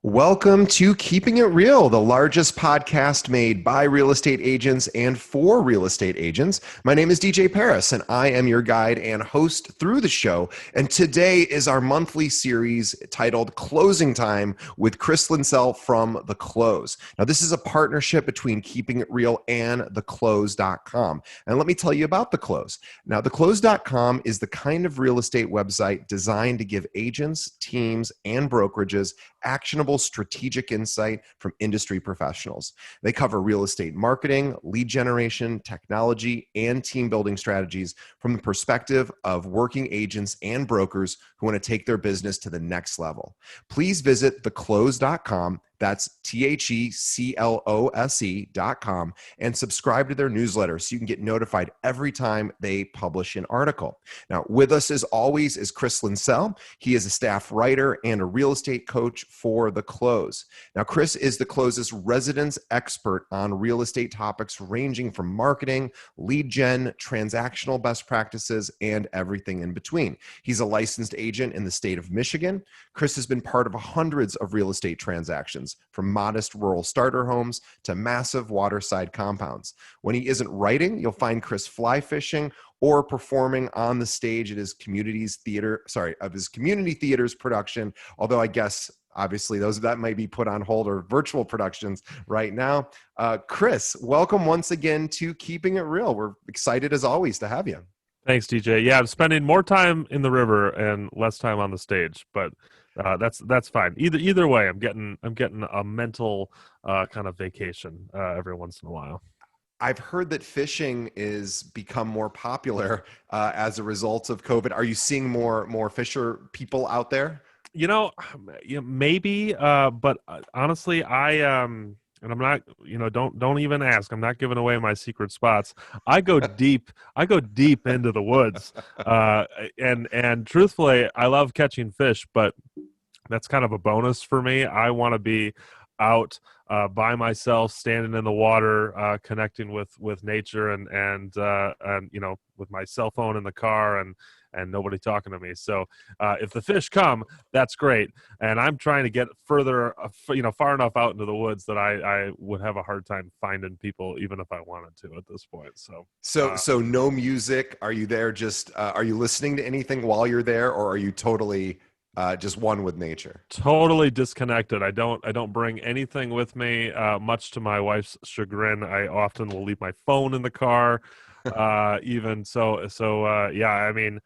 Welcome to Keeping It Real, the largest podcast made by real estate agents and for real estate agents. My name is DJ Paris, and I am your guide and host through the show. And today is our monthly series titled Closing Time with Chris Linsell from The Close. Now, this is a partnership between Keeping It Real and theclose.com. And let me tell you about The Close. Now, theclose.com is the kind of real estate website designed to give agents, teams, and brokerages actionable strategic insight from industry professionals. They cover real estate marketing, lead generation, technology, and team building strategies from the perspective of working agents and brokers who want to take their business to the next level. Please visit theclose.com. That's THECLOSE.com, and subscribe to their newsletter so you can get notified every time they publish an article. Now, with us as always is Chris Linsell. He is a staff writer and a real estate coach for The Close. Now, Chris is The Close's residence expert on real estate topics ranging from marketing, lead gen, transactional best practices, and everything in between. He's a licensed agent in the state of Michigan. Chris has been part of hundreds of real estate transactions, from modest rural starter homes to massive waterside compounds. When he isn't writing, you'll find Chris fly fishing or performing on the stage at his community theater's production. Although I guess obviously those that might be put on hold or virtual productions right now. Chris, welcome once again to Keeping It Real. We're excited as always to have you. Thanks, DJ. Yeah, I'm spending more time in the river and less time on the stage, but that's fine. Either way, I'm getting a mental kind of vacation every once in a while. I've heard that fishing is become more popular as a result of COVID. Are you seeing more fisher people out there? Maybe, but honestly, and I'm not, don't even ask. I'm not giving away my secret spots. I go deep into the woods. And truthfully, I love catching fish, but that's kind of a bonus for me. I want to be out by myself, standing in the water, connecting with nature and with my cell phone in the car and nobody talking to me. So if the fish come, that's great. And I'm trying to get further, far enough out into the woods that I would have a hard time finding people, even if I wanted to at this point. So no music. Are you there? Are you listening to anything while you're there, or are you totally just one with nature? Totally disconnected. I don't bring anything with me, much to my wife's chagrin. I often will leave my phone in the car. Even so, yeah, I mean,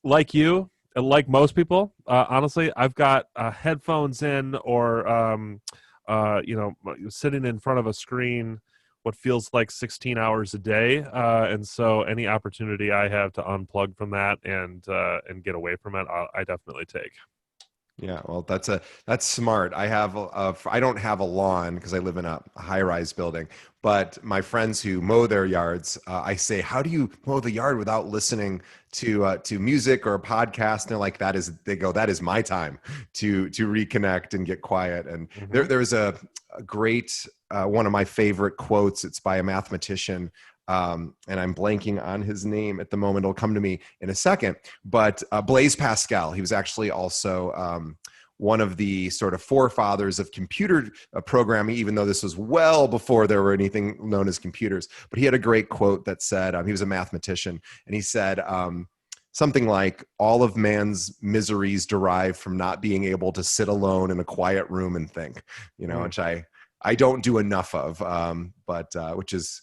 like you, like most people, honestly, I've got headphones in or, sitting in front of a screen what feels like 16 hours a day. And so any opportunity I have to unplug from that and get away from it, I definitely take. Yeah, well, that's smart. I don't have a lawn because I live in a high-rise building, but my friends who mow their yards, I say, how do you mow the yard without listening to music or a podcast? And they're like, that is my time to reconnect and get quiet. And there's a great, one of my favorite quotes. It's by a mathematician. And I'm blanking on his name at the moment. It'll come to me in a second. But Blaise Pascal, he was actually also one of the sort of forefathers of computer programming, even though this was well before there were anything known as computers. But he had a great quote that said, he was a mathematician, and he said something like, all of man's miseries derive from not being able to sit alone in a quiet room and think, which I don't do enough of, but which is,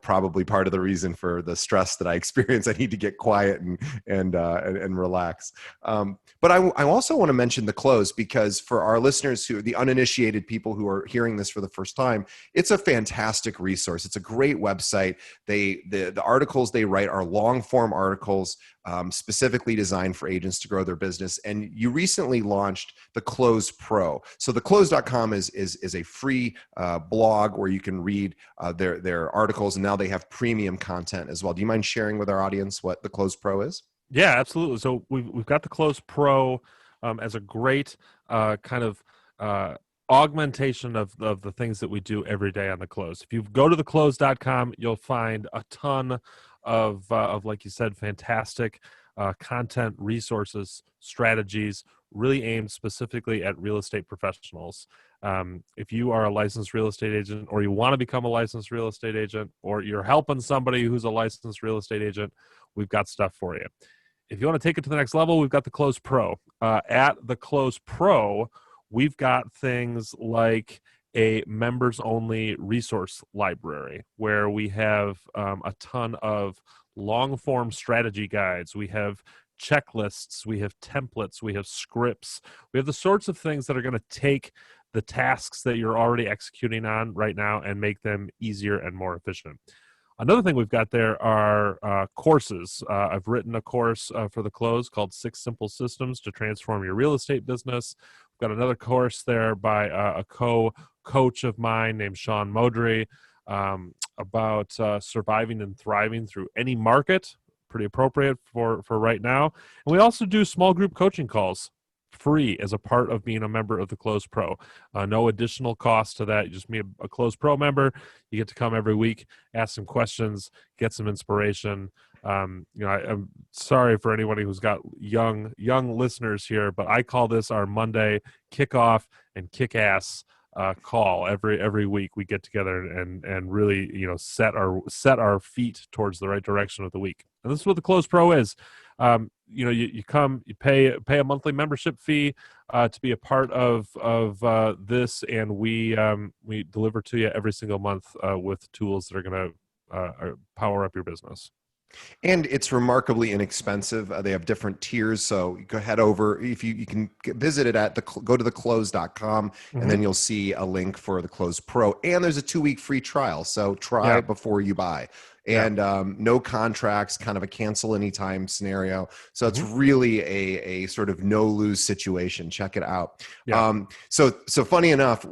probably part of the reason for the stress that I experience. I need to get quiet and relax. But I also want to mention The Close, because for our listeners, the uninitiated people who are hearing this for the first time, it's a fantastic resource. It's a great website. The articles they write are long form articles, specifically designed for agents to grow their business. And you recently launched The Close Pro. So theclose.com is a free blog where you can read their articles, and now they have premium content as well. Do you mind sharing with our audience what The Close Pro is? Yeah, absolutely. So we've got The Close Pro as a great kind of augmentation of the things that we do every day on The Close. If you go to theclose.com, you'll find a ton of like you said, fantastic content, resources, strategies, really aimed specifically at real estate professionals. If you are a licensed real estate agent, or you want to become a licensed real estate agent, or you're helping somebody who's a licensed real estate agent, we've got stuff for you. If you want to take it to the next level, we've got the Close Pro. At the Close Pro, we've got things like a members only resource library where we have a ton of long form strategy guides. We have checklists, we have templates, we have scripts, we have the sorts of things that are going to take the tasks that you're already executing on right now and make them easier and more efficient. Another thing we've got there are courses. I've written a course for the Close called 6 Simple Systems to Transform Your Real Estate Business. We've got another course there by a co-coach of mine named Sean Modry about surviving and thriving through any market. Pretty appropriate for right now. And we also do small group coaching calls, free as a part of being a member of the Close Pro. No additional cost to that. You just be a Close Pro member. You get to come every week, ask some questions, get some inspiration. I'm sorry for anybody who's got young listeners here, but I call this our Monday kickoff and kick-ass call. Every week we get together and really set our feet towards the right direction of the week. And this is what the Close Pro is. You come, you pay a monthly membership fee to be a part of this, and we deliver to you every single month with tools that are going to power up your business. And it's remarkably inexpensive. They have different tiers. So you go head over, if you can visit it at go to theclose.com, and then you'll see a link for the Close Pro. And there's a 2-week free trial. So try before you buy. And no contracts, kind of a cancel anytime scenario. So it's really a sort of no lose situation. Check it out. So funny enough,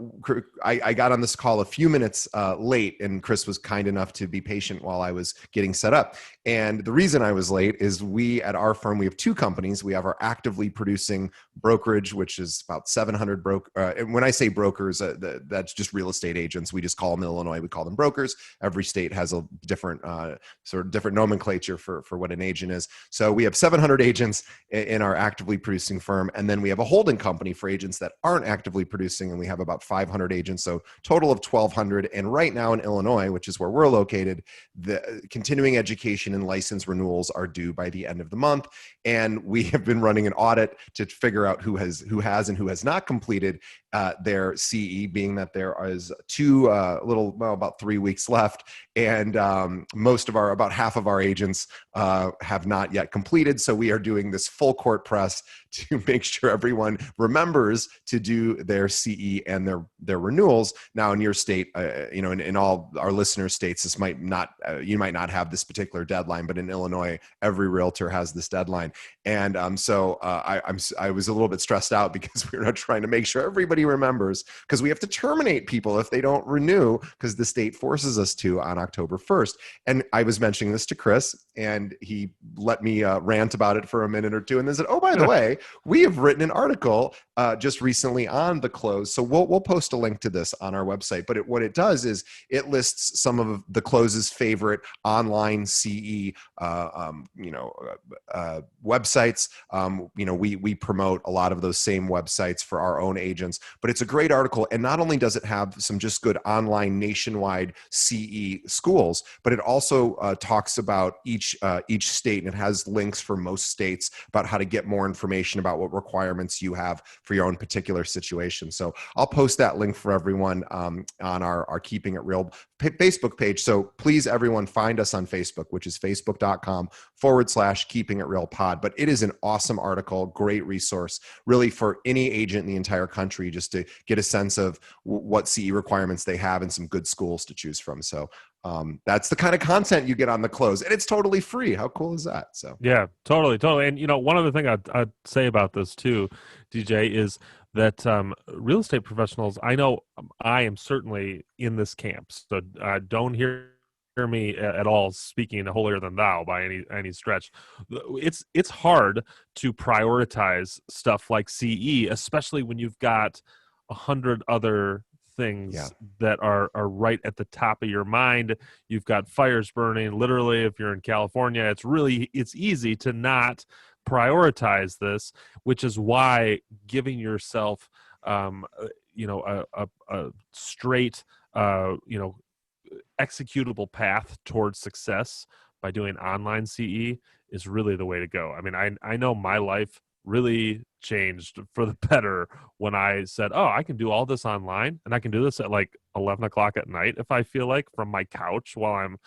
I got on this call a few minutes late, and Chris was kind enough to be patient while I was getting set up. And the reason I was late is we at our firm, we have 2 companies. We have our actively producing brokerage, which is about 700 and when I say brokers, that's just real estate agents. We just call them in Illinois. We call them brokers. Every state has a different sort of different nomenclature for what an agent is. So we have 700 agents in our actively producing firm, and then we have a holding company for agents that aren't actively producing, and we have about 500 agents, so total of 1,200. And right now in Illinois, which is where we're located, the continuing education and license renewals are due by the end of the month, and we have been running an audit to figure out who has and who has not completed their CE, being that there is about 3 weeks left, and about half of our agents have not yet completed. So we are doing this full court press to make sure everyone remembers to do their CE and their renewals. Now, in your state, in all our listener states, this might not you might not have this particular deadline, but in Illinois, every realtor has this deadline. And so I was a little bit stressed out because we were trying to make sure everybody remembers, because we have to terminate people if they don't renew, because the state forces us to on October 1st. And I was mentioning this to Chris, and he let me rant about it for a minute or two, and then said, "Oh, by the way, we have written an article just recently on the Close." So we'll post a link to this on our website. But what it does is it lists some of the Close's favorite online CE websites. We promote a lot of those same websites for our own agents. But it's a great article, and not only does it have some just good online nationwide CE schools, but it also talks about each state, and it has links for most states about how to get more information about what requirements you have for your own particular situation. So I'll post that link for everyone on our Keeping It Real Facebook page. So please, everyone, find us on Facebook, which is facebook.com/Keeping It Real Pod. But it is an awesome article, great resource, really for any agent in the entire country, just to get a sense of what CE requirements they have and some good schools to choose from. So that's the kind of content you get on the Close, and it's totally free. How cool is that? So yeah, totally. And one other thing I'd say about this too, DJ, is that real estate professionals, I know I am certainly in this camp, so don't hear me at all speaking holier than thou by any stretch. It's hard to prioritize stuff like CE, especially when you've got 100 other Yeah. things that are right at the top of your mind. You've got fires burning. Literally, if you're in California, it's easy to not prioritize this, which is why giving yourself a straight executable path towards success by doing online CE is really the way to go. I mean, I know my life really changed for the better when I said, oh, I can do all this online, and I can do this at like 11 o'clock at night if I feel like, from my couch while I'm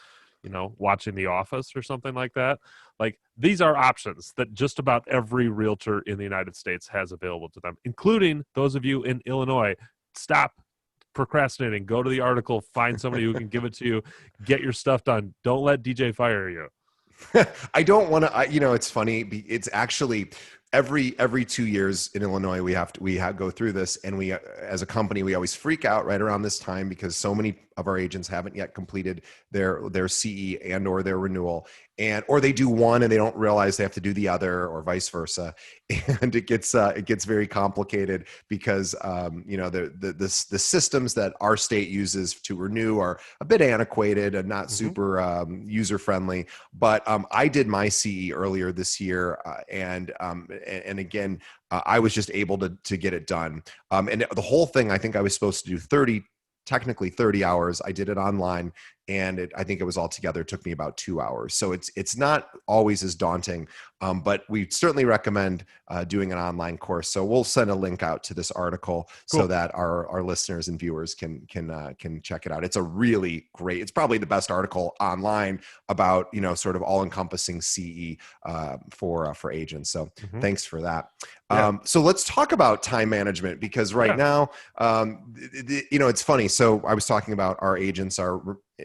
watching The Office or something like that. Like, these are options that just about every realtor in the United States has available to them, including those of you in Illinois. Stop procrastinating. Go to the article, find somebody who can give it to you, get your stuff done. Don't let DJ fire you. I don't want to. It's funny. It's actually every 2 years in Illinois we go through this, and we as a company we always freak out right around this time because so many of our agents haven't yet completed their CE and or their renewal, and or they do one and they don't realize they have to do the other, or vice versa, and it gets very complicated because the systems that our state uses to renew are a bit antiquated and not super user friendly. But I did my CE earlier this year, and again, I was just able to get it done. And the whole thing, I think I was supposed to do technically 30 hours. I did it online, and I think it was altogether, it took me about 2 hours. So it's not always as daunting, but we certainly recommend doing an online course. So we'll send a link out to this article so that our listeners and viewers can check it out. It's a really great, it's probably the best article online about, sort of all encompassing CE for agents. So thanks for that. So let's talk about time management, because right now, it's funny. So I was talking about our agents are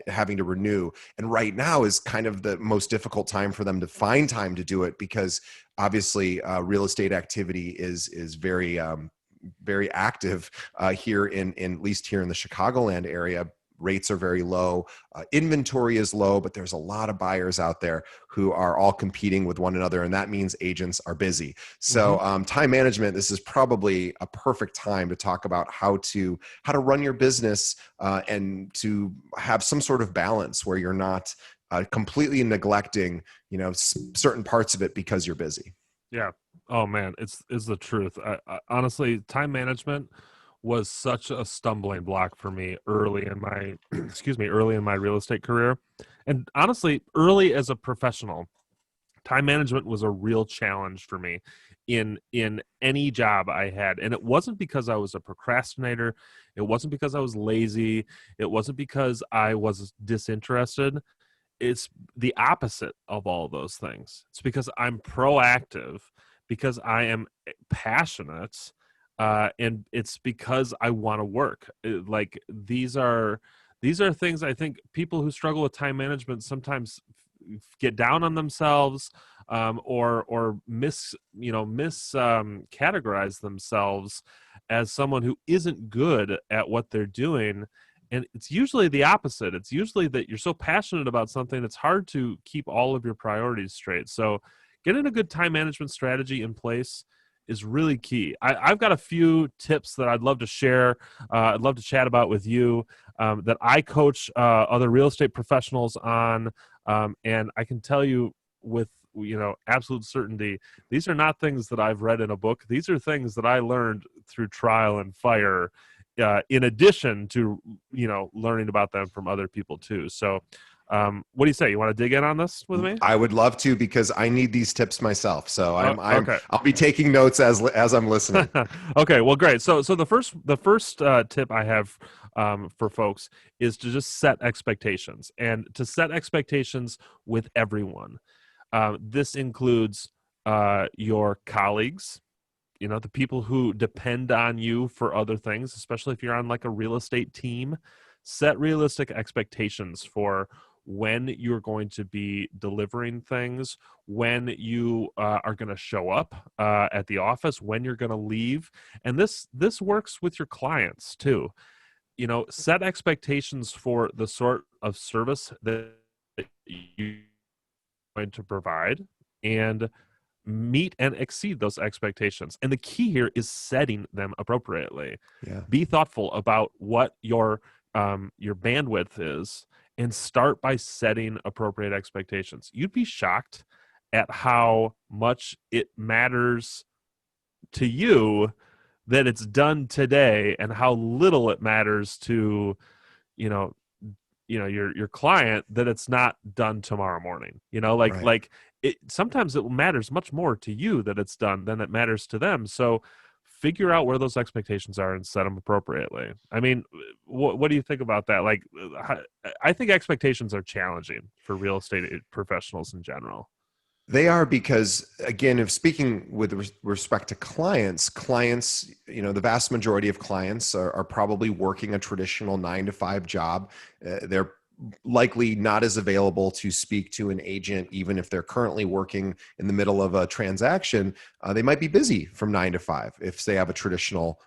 having to renew, and right now is kind of the most difficult time for them to find time to do it, because obviously real estate activity is very very active here in at least here in the Chicagoland area. Rates are very low. Inventory is low, but there's a lot of buyers out there who are all competing with one another, and that means agents are busy. So time management, this is probably a perfect time to talk about how to run your business and to have some sort of balance where you're not completely neglecting, certain parts of it because you're busy. Yeah. Oh man, it's the truth. Honestly, time management was such a stumbling block for me early in my early in my real estate career. And honestly, early as a professional, time management was a real challenge for me in any job I had. And it wasn't because I was a procrastinator, it wasn't because I was lazy, it wasn't because I was disinterested. It's the opposite of all those things. It's because I'm proactive, because I am passionate, and it's because I want to work. Like, these are things I think people who struggle with time management sometimes get down on themselves, or categorize themselves as someone who isn't good at what they're doing. And it's usually the opposite. It's usually that you're so passionate about something, it's hard to keep all of your priorities straight. So getting a good time management strategy in place is really key. I've got a few tips that I'd love to share. I'd love to chat about with you, that I coach other real estate professionals on. And I can tell you with absolute certainty, these are not things that I've read in a book. These are things that I learned through trial and fire, in addition to learning about them from other people too. So what do you say? You want to dig in on this with me? I would love to, because I need these tips myself. So Okay. I'll be taking notes as I'm listening. Okay, well, great. So the first tip I have for folks is to just set expectations, and to set expectations with everyone. This includes your colleagues, the people who depend on you for other things, especially if you're on like a real estate team. Set realistic expectations for when you're going to be delivering things, when you are going to show up at the office, when you're going to leave. And this works with your clients too. Set expectations for the sort of service that you're going to provide, and meet and exceed those expectations. And the key here is setting them appropriately. Yeah. Be thoughtful about what your bandwidth is, and start by setting appropriate expectations. You'd be shocked at how much it matters to you that it's done today, and how little it matters to you know your client that it's not done tomorrow morning. Right. It sometimes it matters much more to you that it's done than it matters to them. So figure out where those expectations are and set them appropriately. I mean, what do you think about that? I think expectations are challenging for real estate professionals in general. They are because, again, if speaking with respect to clients, the vast majority of clients are probably working a traditional 9 to 5 job. They're likely not as available to speak to an agent, even if they're currently working in the middle of a transaction. They might be busy from 9 to 5 if they have the traditional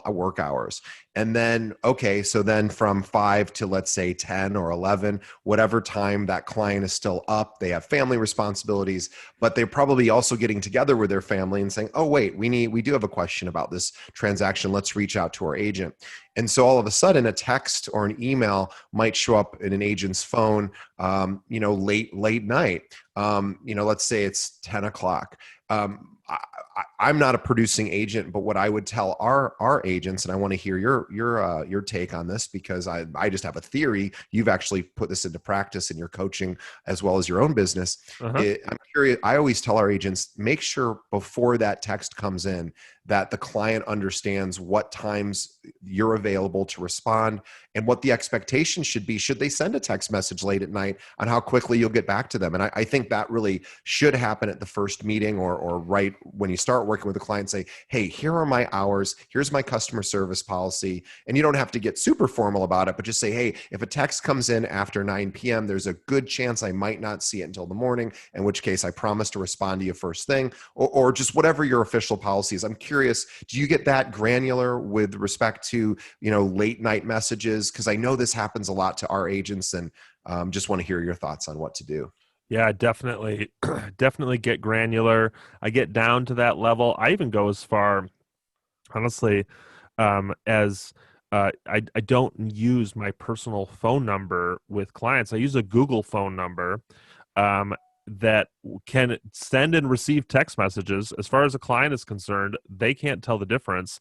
work hours. And then, okay, so then from 5 to, let's say, 10 or 11, whatever time that client is still up, they have family responsibilities, but they're probably also getting together with their family and saying, oh, wait, we do have a question about this transaction. Let's reach out to our agent. And so all of a sudden, a text or an email might show up in an agent's phone, late night. Let's say it's 10 o'clock. I'm not a producing agent, but what I would tell our agents, and I want to hear your take on this, because I just have a theory. You've actually put this into practice in your coaching as well as your own business. Uh-huh. I'm curious. I always tell our agents, make sure before that text comes in that the client understands what times you're available to respond and what the expectation should be. Should they send a text message late at night on how quickly you'll get back to them? And I think that really should happen at the first meeting, or right when you start working with a client. Say, hey, here are my hours. Here's my customer service policy. And you don't have to get super formal about it, but just say, hey, if a text comes in after 9 p.m., there's a good chance I might not see it until the morning, in which case I promise to respond to you first thing, or just whatever your official policy is. I'm curious, do you get that granular with respect to, late night messages? Because I know this happens a lot to our agents, and just want to hear your thoughts on what to do. Yeah, definitely, definitely get granular. I get down to that level. I even go as far, honestly, as I don't use my personal phone number with clients. I use a Google phone number that can send and receive text messages. As far as a client is concerned, they can't tell the difference.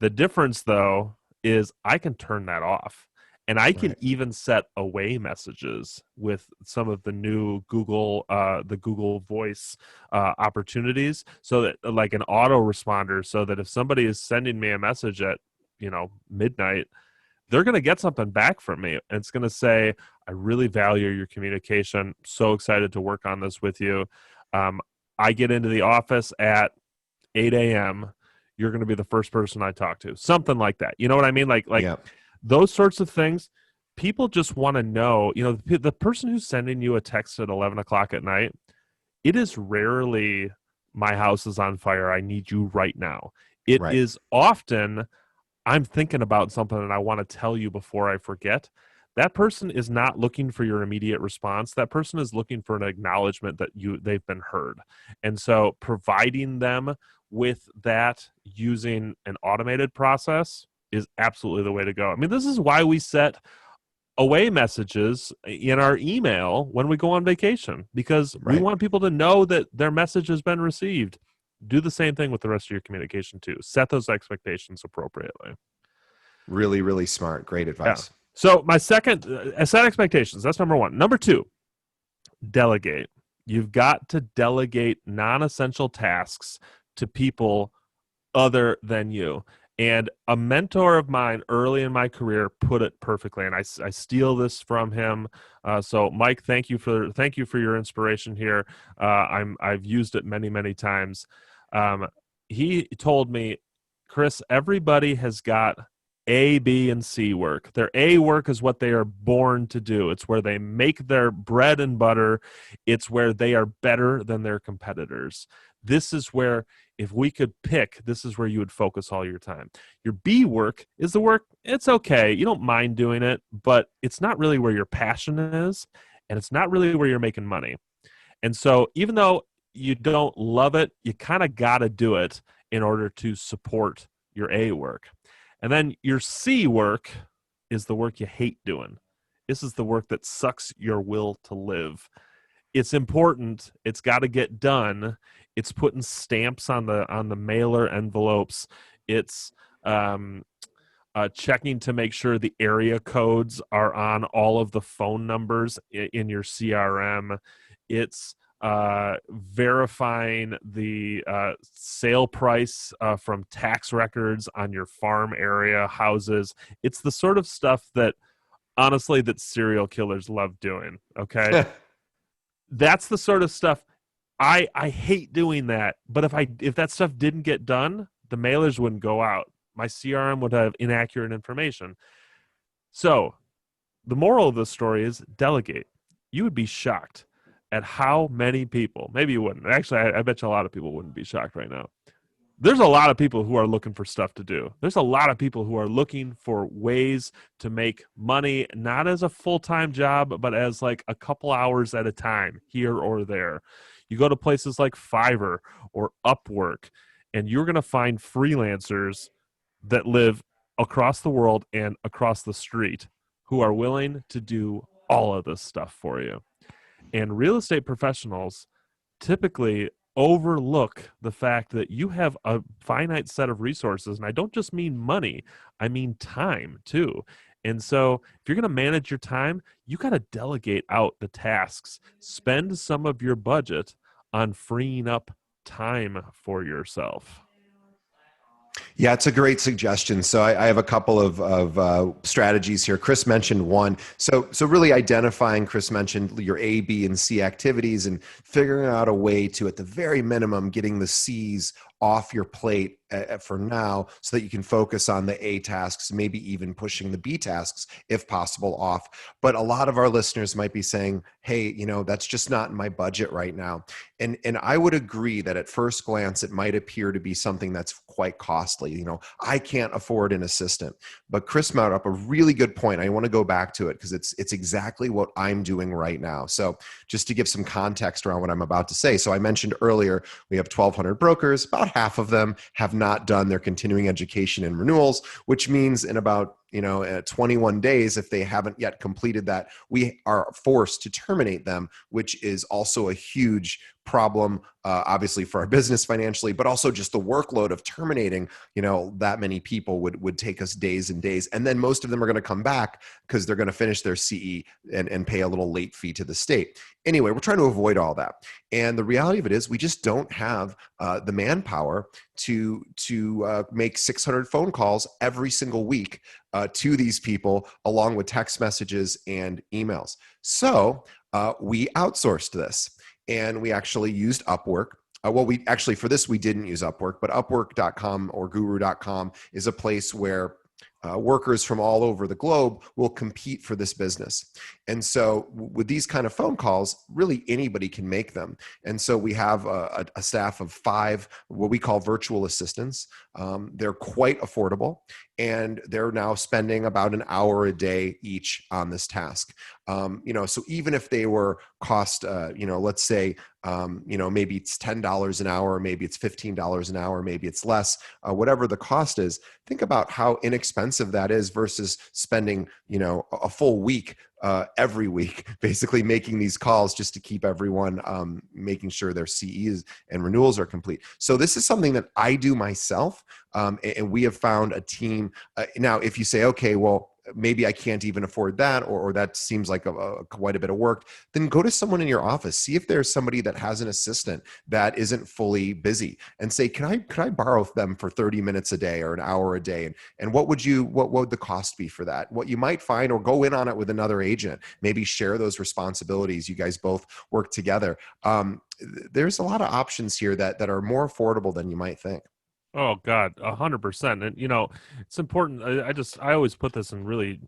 The difference, though, is I can turn that off. And I can Right. even set away messages with some of the new the Google Voice opportunities, so that, like an autoresponder, so that if somebody is sending me a message at midnight, they're going to get something back from me. And it's going to say, I really value your communication. So excited to work on this with you. I get into the office at 8 a.m. You're going to be the first person I talk to. Something like that. You know what I mean? Like Yeah. those sorts of things. People just want to know, the person who's sending you a text at 11 o'clock at night, it is rarely, my house is on fire, I need you right now. It Right. is often, I'm thinking about something and I want to tell you before I forget. That person is not looking for your immediate response. That person is looking for an acknowledgement that they've been heard. And so providing them with that using an automated process is absolutely the way to go. I mean, this is why we set away messages in our email when we go on vacation, because we Right. want people to know that their message has been received. Do the same thing with the rest of your communication too. Set those expectations appropriately. Really, really smart. Great Yeah. advice. So my second, set expectations. That's number one. Number two, delegate. You've got to delegate non-essential tasks to people other than you. And a mentor of mine early in my career put it perfectly, and I steal this from him. So, Mike, thank you for your inspiration here. I've used it many times. He told me, Chris, everybody has got A, B, and C work. Their A work is what they are born to do. It's where they make their bread and butter. It's where they are better than their competitors. This is where, if we could pick, this is where you would focus all your time. Your B work is the work, it's okay. You don't mind doing it, but it's not really where your passion is, and it's not really where you're making money. And so even though you don't love it, you kind of got to do it in order to support your A work. And then your C work is the work you hate doing. This is the work that sucks your will to live. It's important. It's got to get done. It's putting stamps on the mailer envelopes. It's um, checking to make sure the area codes are on all of the phone numbers in your CRM. It's verifying the sale price from tax records on your farm area houses. It's the sort of stuff that honestly that serial killers love doing. Okay, that's the sort of stuff I hate doing that. But if that stuff didn't get done, the mailers wouldn't go out. My CRM would have inaccurate information. So the moral of the story is delegate. You would be shocked at how many people, maybe you wouldn't. Actually, I bet you a lot of people wouldn't be shocked right now. There's a lot of people who are looking for stuff to do. There's a lot of people who are looking for ways to make money, not as a full-time job, but as like a couple hours at a time here or there. You go to places like Fiverr or Upwork, and you're going to find freelancers that live across the world and across the street who are willing to do all of this stuff for you. And real estate professionals typically overlook the fact that you have a finite set of resources. And I don't just mean money, I mean time too. And so if you're going to manage your time, you got to delegate out the tasks. Spend some of your budget on freeing up time for yourself. Yeah, it's a great suggestion. So I have a couple of strategies here. Chris mentioned one. So really identifying. Chris mentioned your A, B, and C activities, and figuring out a way to, at the very minimum, getting the C's off your plate for now, so that you can focus on the A tasks, maybe even pushing the B tasks if possible off. But a lot of our listeners might be saying, "Hey, that's just not in my budget right now." And I would agree that at first glance it might appear to be something that's quite costly. I can't afford an assistant. But Chris brought up a really good point. I want to go back to it because it's exactly what I'm doing right now. So just to give some context around what I'm about to say. So I mentioned earlier we have 1,200 brokers. About half of them have not done their continuing education and renewals, which means in about 21 days, if they haven't yet completed that, we are forced to terminate them, which is also a huge problem, obviously for our business financially, but also just the workload of terminating, that many people would take us days and days. And then most of them are going to come back because they're going to finish their CE and pay a little late fee to the state. Anyway, we're trying to avoid all that. And the reality of it is we just don't have the manpower to make 600 phone calls every single week to these people, along with text messages and emails. So we outsourced this, and we actually used Upwork. For this, we didn't use Upwork, but Upwork.com or Guru.com is a place where workers from all over the globe will compete for this business. And so with these kind of phone calls, really anybody can make them. And so we have a staff of 5, what we call virtual assistants. They're quite affordable, and they're now spending about an hour a day each on this task. So even if they were cost, let's say, maybe it's $10 an hour, maybe it's $15 an hour, maybe it's less, whatever the cost is, think about how inexpensive that is versus spending, a full week every week, basically making these calls just to keep everyone, making sure their CEs and renewals are complete. So this is something that I do myself, and we have found a team. Now, if you say, okay, well, maybe I can't even afford that, or that seems like quite a bit of work, then go to someone in your office. See if there's somebody that has an assistant that isn't fully busy, and say, could I borrow them for 30 minutes a day or an hour a day? And what would the cost be for that? What you might find, or go in on it with another agent, maybe share those responsibilities. You guys both work together. There's a lot of options here that are more affordable than you might think. Oh God, 100%. And it's important. I always put this in really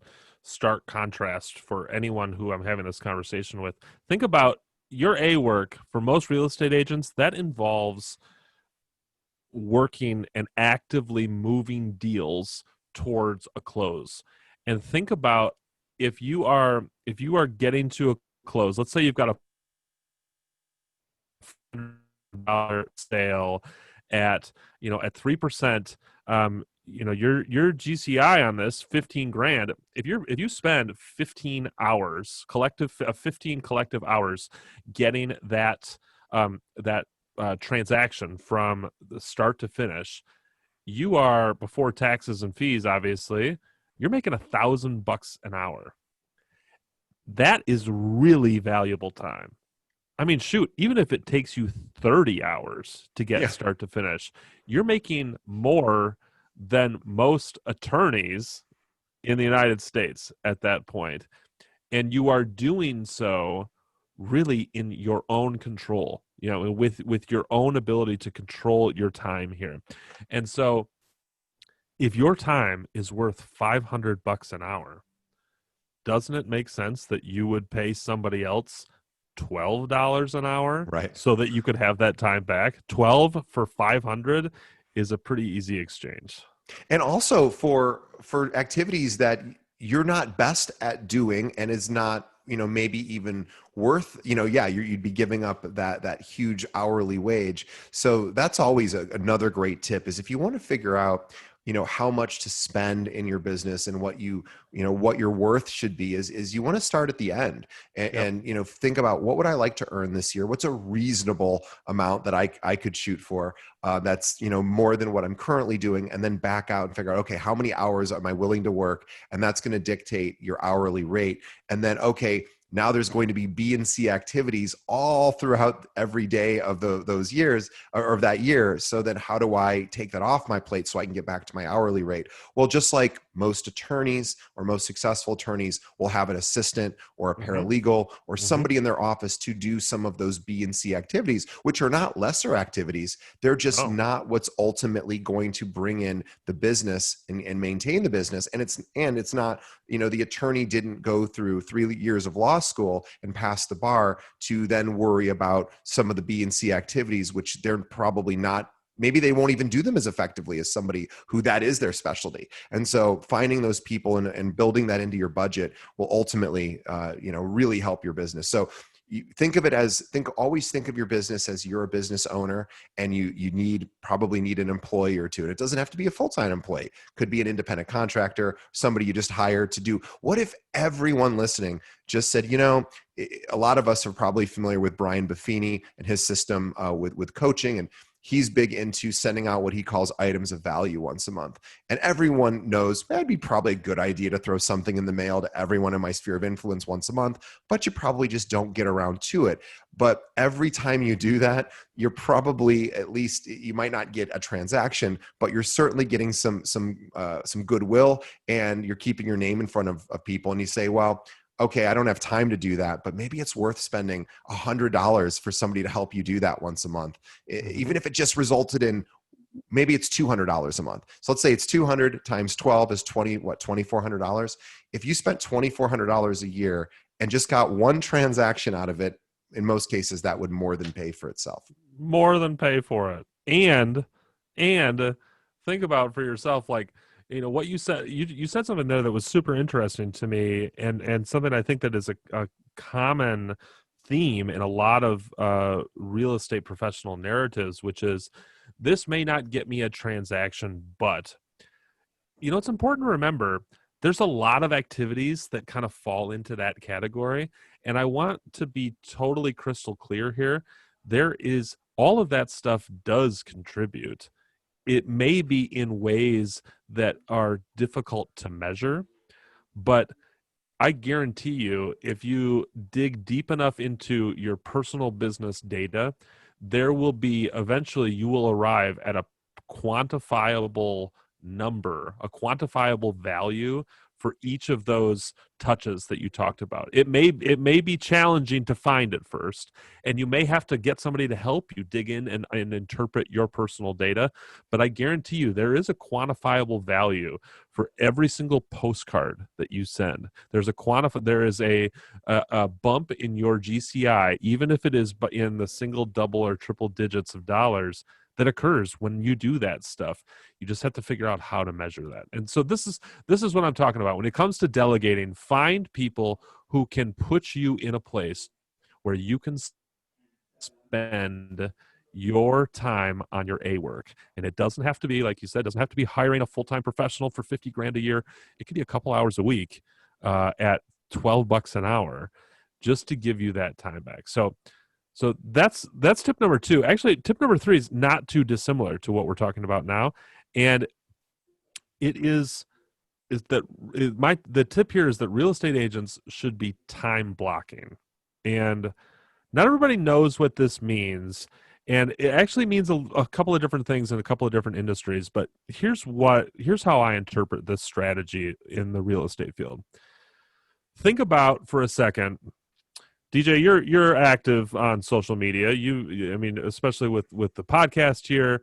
stark contrast for anyone who I'm having this conversation with. Think about your A work. For most real estate agents, that involves working and actively moving deals towards a close. And think about if you are getting to a close. Let's say you've got a sale at, at 3%. Your GCI on this 15 grand. If you spend 15 hours, 15 collective hours getting that transaction from the start to finish, you are, before taxes and fees, obviously, you're making $1,000 an hour. That is really valuable time. I mean, shoot, even if it takes you 30 hours to get Yeah. start to finish, you're making more than most attorneys in the United States at that point. And you are doing so really in your own control, with your own ability to control your time here. And so if your time is worth $500 an hour, doesn't it make sense that you would pay somebody else $12 an hour Right. so that you could have that time back? 12 for 500 is a pretty easy exchange. And also for activities that you're not best at doing and is not, maybe even worth, yeah, you'd be giving up that huge hourly wage. So that's always another great tip, is if you want to figure out, how much to spend in your business and what your worth should be, is you want to start at the end and, Yep. think about, what would I like to earn this year? What's a reasonable amount that I could shoot for? That's, more than what I'm currently doing, and then back out and figure out, okay, how many hours am I willing to work? And that's going to dictate your hourly rate. And then, okay, now there's going to be B and C activities all throughout every day of those years, or of that year. So then how do I take that off my plate so I can get back to my hourly rate? Well, just like most attorneys or most successful attorneys will have an assistant or a Mm-hmm. paralegal or Mm-hmm. somebody in their office to do some of those B and C activities, which are not lesser activities. They're just Oh. not what's ultimately going to bring in the business and maintain the business. And it's not, the attorney didn't go through 3 years of law school and pass the bar to then worry about some of the B and C activities, which they're probably not. Maybe they won't even do them as effectively as somebody who that is their specialty. And so finding those people and building that into your budget will ultimately, really help your business. So you always think of your business as you're a business owner, and you probably need an employee or two. And it doesn't have to be a full-time employee. Could be an independent contractor, somebody you just hired to do. What if everyone listening just said, a lot of us are probably familiar with Brian Buffini and his system with coaching, and he's big into sending out what he calls items of value once a month. And everyone knows that'd be probably a good idea to throw something in the mail to everyone in my sphere of influence once a month, but you probably just don't get around to it. But every time you do that, you're probably, at least, you might not get a transaction, but you're certainly getting some goodwill, and you're keeping your name in front of people. And you say, well, okay, I don't have time to do that, but maybe it's worth spending $100 for somebody to help you do that once a month. Mm-hmm. Even if it just resulted in, maybe it's $200 a month. So let's say it's 200 times 12 is $2,400. If you spent $2,400 a year and just got one transaction out of it, in most cases, that would more than pay for itself. More than pay for it. And think about for yourself, like, what you said. You said something there that was super interesting to me, and something I think that is a common theme in a lot of real estate professional narratives, which is, this may not get me a transaction, but it's important to remember there's a lot of activities that kind of fall into that category. And I want to be totally crystal clear here. There is, all of that stuff does contribute. It may be in ways that are difficult to measure, but I guarantee you, if you dig deep enough into your personal business data, there will be, eventually you will arrive at a quantifiable number, a quantifiable value for each of those touches that you talked about. It may be challenging to find at first, and you may have to get somebody to help you dig in and interpret your personal data. But I guarantee you, there is a quantifiable value for every single postcard that you send. There is a bump in your GCI, even if it is in the single, double, or triple digits of dollars, that occurs when you do that stuff. You just have to figure out how to measure that. And so this is what I'm talking about. When it comes to delegating, find people who can put you in a place where you can spend your time on your A work. And it doesn't have to be, like you said, doesn't have to be hiring a full-time professional for 50 grand a year. It could be a couple hours a week at $12 an hour just to give you that time back. So that's tip number 2. Actually, tip number 3 is not too dissimilar to what we're talking about now. And it is that the tip here is that real estate agents should be time blocking. And not everybody knows what this means. And it actually means a couple of different things in a couple of different industries. But here's how I interpret this strategy in the real estate field. Think about for a second, DJ, you're active on social media. I mean, especially with the podcast here,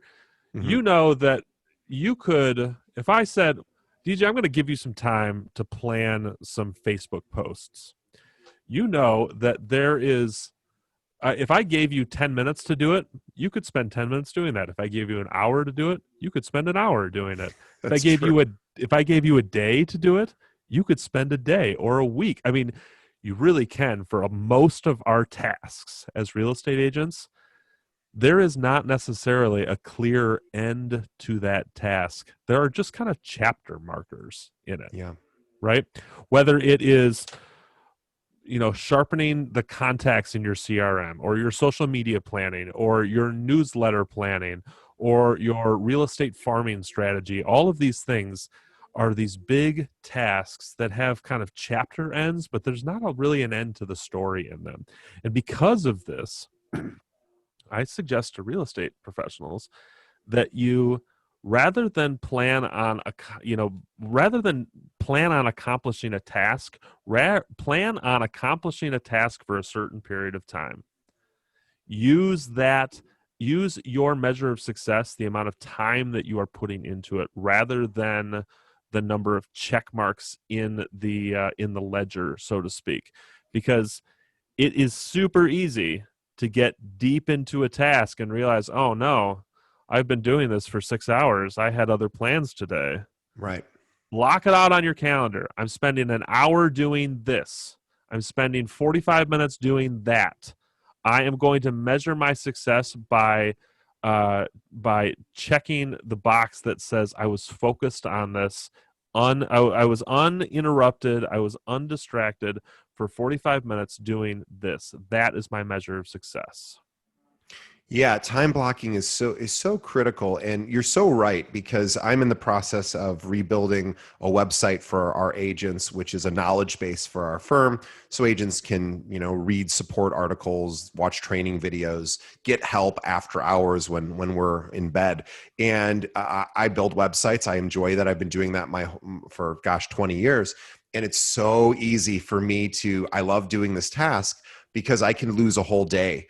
Mhm. you know that you could, if I said, DJ, I'm going to give you some time to plan some Facebook posts. You know that there is, if I gave you 10 minutes to do it, you could spend 10 minutes doing that. If I gave you an hour to do it, you could spend an hour doing it. That's true. If I gave you a day to do it, you could spend a day or a week. I mean, you really can. For most of our tasks as real estate agents, there is not necessarily a clear end to that task. There are just kind of chapter markers in it, Yeah. right? Whether it is, sharpening the contacts in your CRM or your social media planning or your newsletter planning or your real estate farming strategy, all of these things are these big tasks that have kind of chapter ends, but there's not really an end to the story in them. And because of this, I suggest to real estate professionals that you, rather than plan on accomplishing a task, plan on accomplishing a task for a certain period of time. Use your measure of success, the amount of time that you are putting into it, rather than the number of check marks in the ledger, so to speak, because it is super easy to get deep into a task and realize, oh no, I've been doing this for 6 hours. I had other plans today. Right. Block it out on your calendar. I'm spending an hour doing this. I'm spending 45 minutes doing that. I am going to measure my success by checking the box that says I was focused on this. I was uninterrupted. I was undistracted for 45 minutes doing this. That is my measure of success. Yeah, time blocking is so critical, and you're so right, because I'm in the process of rebuilding a website for our agents, which is a knowledge base for our firm, so agents can, read support articles, watch training videos, get help after hours when we're in bed. And I build websites. I enjoy that. I've been doing that for 20 years, and it's so easy for me to. I love doing this task because I can lose a whole day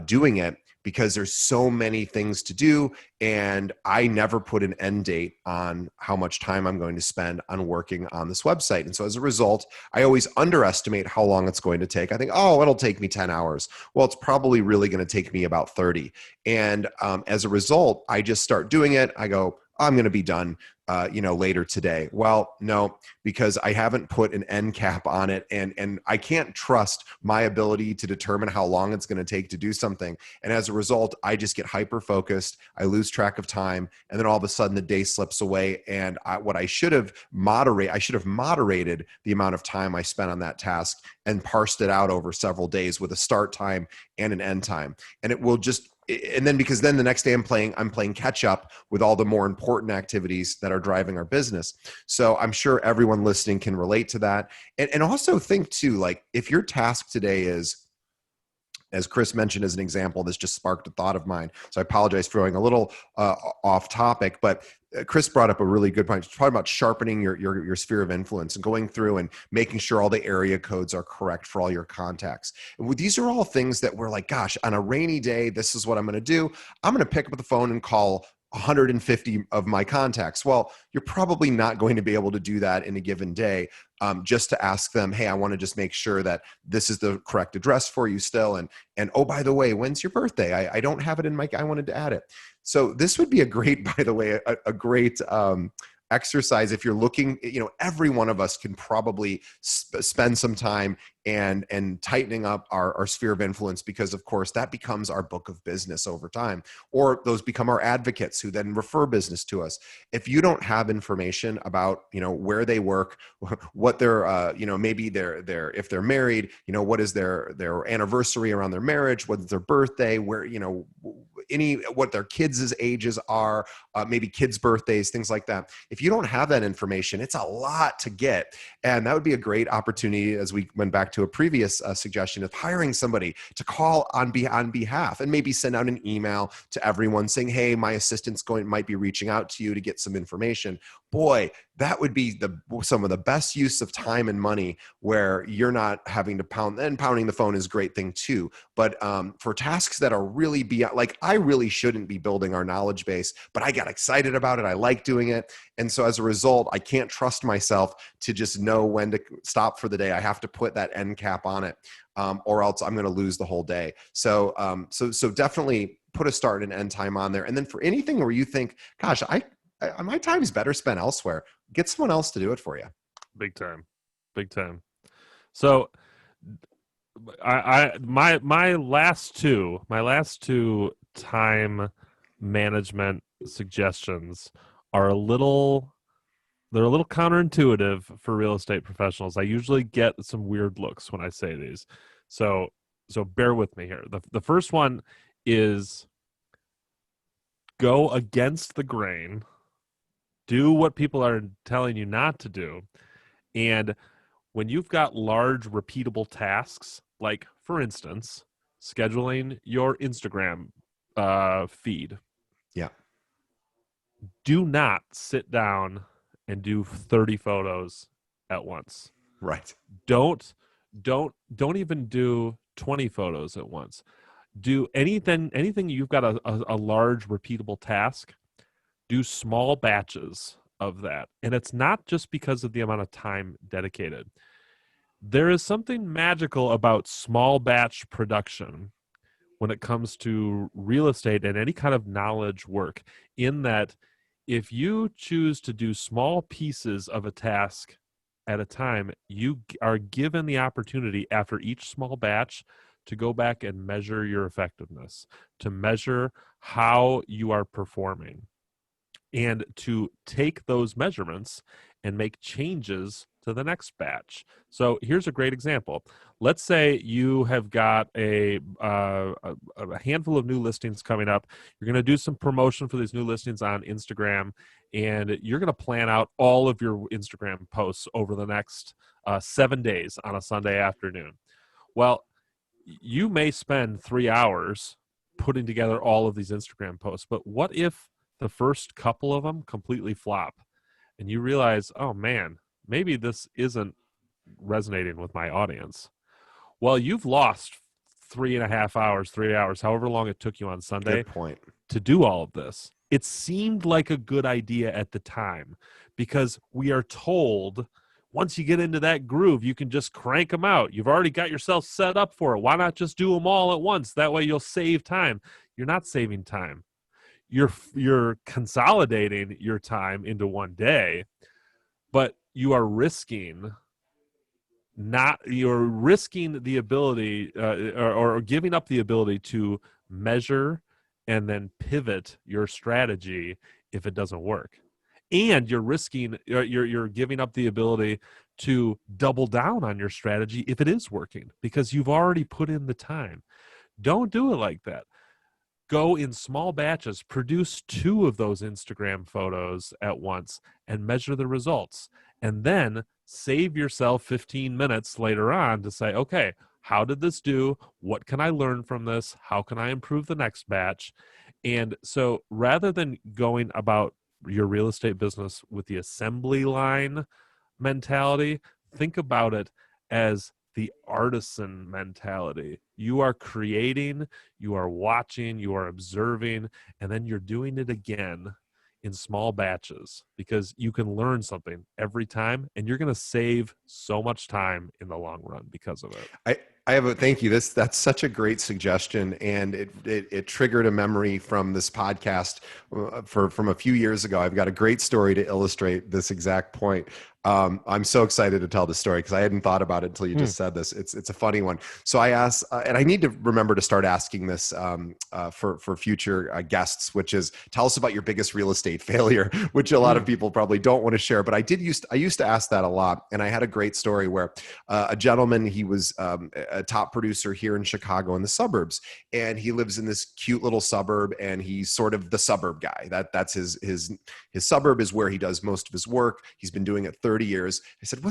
doing it, because there's so many things to do, and I never put an end date on how much time I'm going to spend on working on this website. And so as a result, I always underestimate how long it's going to take. I think, oh, it'll take me 10 hours. Well, it's probably really going to take me about 30. And as a result, I just start doing it. I go, I'm going to be done, later today. Well, no, because I haven't put an end cap on it, and I can't trust my ability to determine how long it's going to take to do something. And as a result, I just get hyper focused. I lose track of time, and then all of a sudden the day slips away. And I should have moderated the amount of time I spent on that task and parsed it out over several days with a start time and an end time. And it will just. And then, because then the next day I'm playing catch up with all the more important activities that are driving our business. So I'm sure everyone listening can relate to that. And also think too, like, if your task today is, as Chris mentioned as an example, this just sparked a thought of mine. So I apologize for going a little off topic, but Chris brought up a really good point. It's talking about sharpening your sphere of influence and going through and making sure all the area codes are correct for all your contacts. And these are all things that we're like, gosh, on a rainy day, this is what I'm going to do. I'm going to pick up the phone and call 150 of my contacts. Well, you're probably not going to be able to do that in a given day. Just to ask them, hey, I want to just make sure that this is the correct address for you still. And oh, by the way, when's your birthday? I don't have it in I wanted to add it. So this would be a great, by the way, a great exercise if you're looking, every one of us can probably spend some time and tightening up our sphere of influence, because of course that becomes our book of business over time, or those become our advocates who then refer business to us. If you don't have information about, where they work, what their, maybe their if they're married, what is their anniversary around their marriage, what's their birthday, where, what their kids' ages are, maybe kids' birthdays, things like that. If you don't have that information, it's a lot to get. And that would be a great opportunity, as we went back to a previous suggestion, of hiring somebody to call on behalf, and maybe send out an email to everyone saying, hey, my assistant's might be reaching out to you to get some information. Boy, that would be some of the best use of time and money, where you're not having to pounding the phone is a great thing too. But for tasks that are really beyond, like, I really shouldn't be building our knowledge base, but I got excited about it. I like doing it. And so as a result, I can't trust myself to just know when to stop for the day. I have to put that end cap on it, or else I'm going to lose the whole day. So definitely put a start and end time on there. And then for anything where you think, gosh, my time is better spent elsewhere, get someone else to do it for you. Big time. So my last two time management suggestions are a little counterintuitive for real estate professionals. I usually get some weird looks when I say these. So bear with me here. The first one is go against the grain. Do what people are telling you not to do. And when you've got large repeatable tasks, like, for instance, scheduling your Instagram feed. Yeah. Do not sit down and do 30 photos at once. Right. Don't even do 20 photos at once. Do anything you've got a large repeatable task, do small batches of that. And it's not just because of the amount of time dedicated. There is something magical about small batch production when it comes to real estate and any kind of knowledge work, in that if you choose to do small pieces of a task at a time, you are given the opportunity after each small batch to go back and measure your effectiveness, to measure how you are performing, and to take those measurements and make changes to the next batch. So here's a great example. Let's say you have got a handful of new listings coming up. You're going to do some promotion for these new listings on Instagram, and you're going to plan out all of your Instagram posts over the next 7 days on a Sunday afternoon. Well, you may spend 3 hours putting together all of these Instagram posts, but what if the first couple of them completely flop and you realize, oh man, maybe this isn't resonating with my audience? Well, you've lost 3.5 hours, 3 hours, however long it took you on Sunday Good point. to do all of this. It seemed like a good idea at the time, because we are told once you get into that groove, you can just crank them out. You've already got yourself set up for it. Why not just do them all at once? That way you'll save time. You're not saving time. You're consolidating your time into one day, but you're risking the ability or giving up the ability to measure and then pivot your strategy if it doesn't work. And you're giving up the ability to double down on your strategy if it is working, because you've already put in the time. Don't do it like that. Go in small batches, produce 2 of those Instagram photos at once and measure the results. And then save yourself 15 minutes later on to say, okay, how did this do? What can I learn from this? How can I improve the next batch? And so rather than going about your real estate business with the assembly line mentality, think about it as the artisan mentality. You are creating, you are watching, you are observing, and then you're doing it again in small batches, because you can learn something every time, and you're going to save so much time in the long run because of it. I have a thank you. That's such a great suggestion, and it triggered a memory from this podcast from a few years ago. I've got a great story to illustrate this exact point. I'm so excited to tell the story because I hadn't thought about it until you just said this. It's a funny one. So I asked, and I need to remember to start asking this for future guests, which is tell us about your biggest real estate failure, which a lot of people probably don't want to share. But I used to ask that a lot, and I had a great story where a gentleman, he was a top producer here in Chicago in the suburbs, and he lives in this cute little suburb, and he's sort of the suburb guy. That's his suburb is where he does most of his work. He's been doing it 30 years. I said,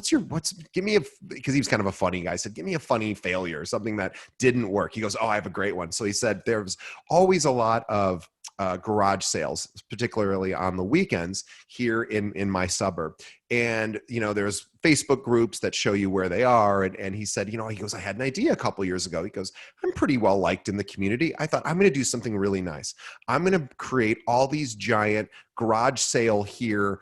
give me because he was kind of a funny guy. I said, give me a funny failure, something that didn't work. He goes, oh, I have a great one. So he said, there's always a lot of garage sales, particularly on the weekends here in my suburb. And, there's Facebook groups that show you where they are. And he said, he goes, I had an idea a couple years ago. He goes, I'm pretty well liked in the community. I thought I'm going to do something really nice. I'm going to create all these giant garage sale here